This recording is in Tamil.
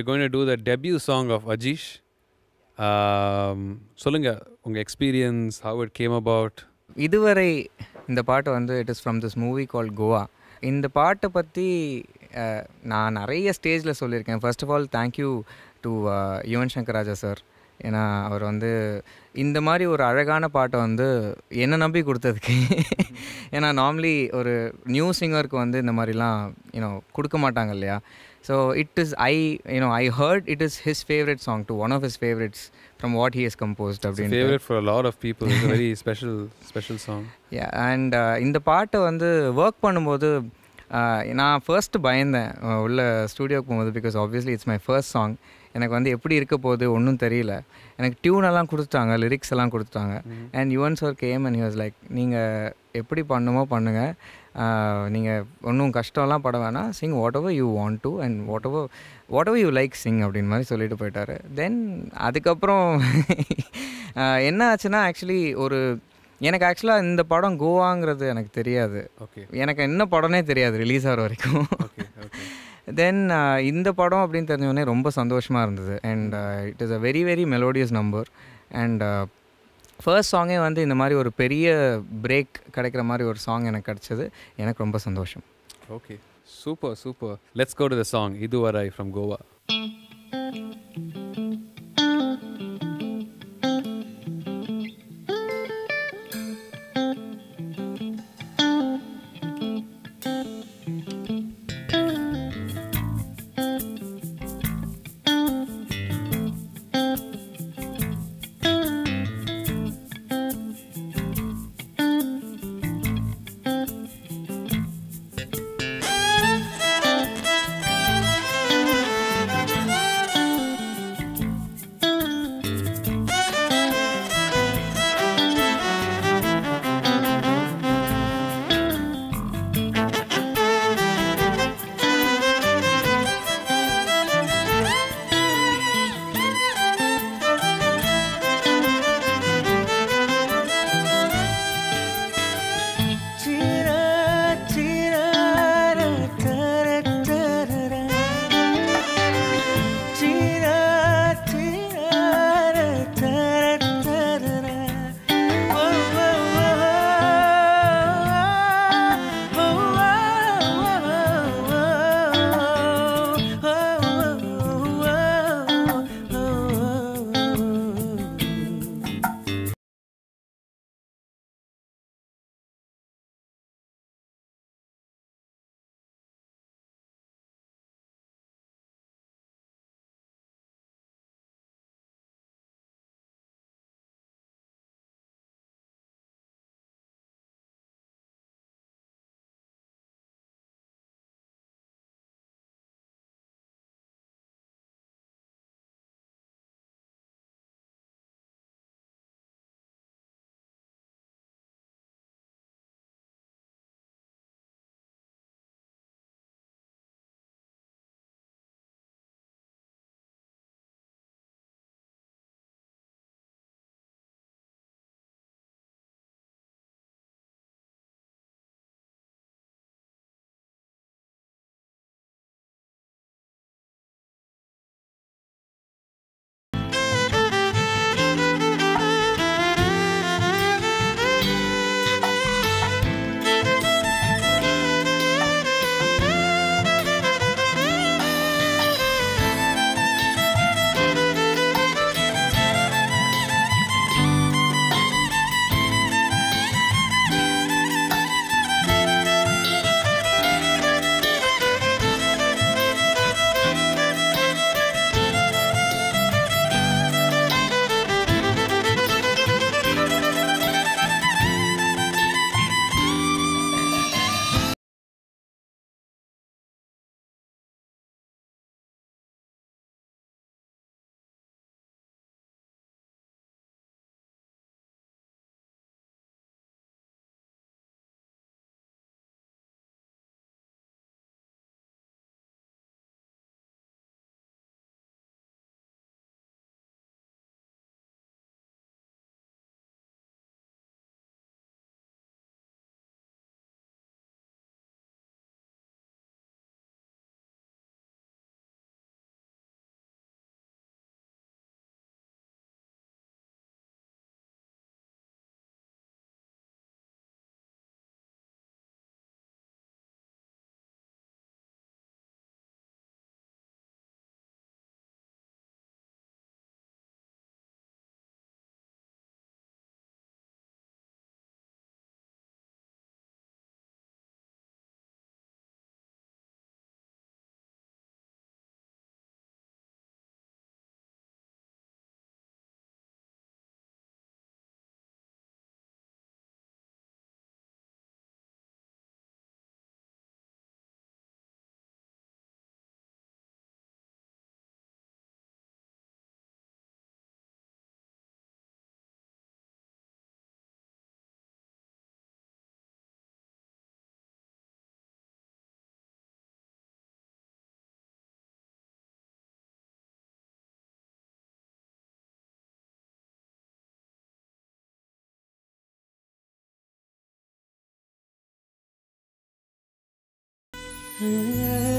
we're going to do the debut song of Ajish. சொல்லுங்க உங்க experience, how it came about. Idhuvarai இந்த பாட்டு வந்து it is from this movie called Goa. இந்த பாட்டை பற்றி நான் நிறைய ஸ்டேஜில் சொல்லியிருக்கேன். First of all thank you to Yuvan Shankar Raja sir. ஏன்னா அவர் வந்து இந்த மாதிரி ஒரு அழகான பாட்டை வந்து என்னை நம்பி கொடுத்ததுக்கு. ஏன்னா நார்மலி ஒரு நியூ சிங்கருக்கு வந்து இந்த மாதிரிலாம் கொடுக்க மாட்டாங்க இல்லையா. So it is I heard it is his favorite song to one of his favorites from what he has composed. It's a favorite for a lot of people. It's a very special song. Yeah, and இந்த பாட்டை வந்து ஒர்க் பண்ணும்போது நான் ஃபர்ஸ்ட் பயந்தேன் உள்ள ஸ்டூடியோக்கு போகும்போது. Because obviously it's my first song. எனக்கு வந்து எப்படி இருக்க போகுது ஒன்றும் தெரியல. எனக்கு டியூன் எல்லாம் கொடுத்துட்டாங்க, லிரிக்ஸ் எல்லாம் கொடுத்துட்டாங்க. And Yuvan sir game and he was like, நீங்கள் எப்படி பண்ணுமோ பண்ணுங்கள், நீங்கள் ஒன்றும் கஷ்டம்லாம் பட வேணாம், Singh what ever you want to and what ever you like Singh அப்படின்னு மாதிரி சொல்லிட்டு போயிட்டார். தென் அதுக்கப்புறம் என்ன ஆச்சுன்னா, எனக்கு ஆக்சுவலாக இந்த படம் கோவாங்கிறது எனக்கு தெரியாது. ஓகே, எனக்கு என்ன படம்னே தெரியாது ரிலீஸ் ஆகிற வரைக்கும். தென் இந்த படம் அப்படின்னு தெரிஞ்சவொடனே ரொம்ப சந்தோஷமாக இருந்தது. And it is a very very melodious number. And first சாங்கே வந்து இந்த மாதிரி ஒரு பெரிய பிரேக் கிடைக்கிற மாதிரி ஒரு சாங் எனக்கு கிடச்சது. எனக்கு ரொம்ப சந்தோஷம். Okay, super. Let's go to the song Idhuvarai from Goa. Yeah.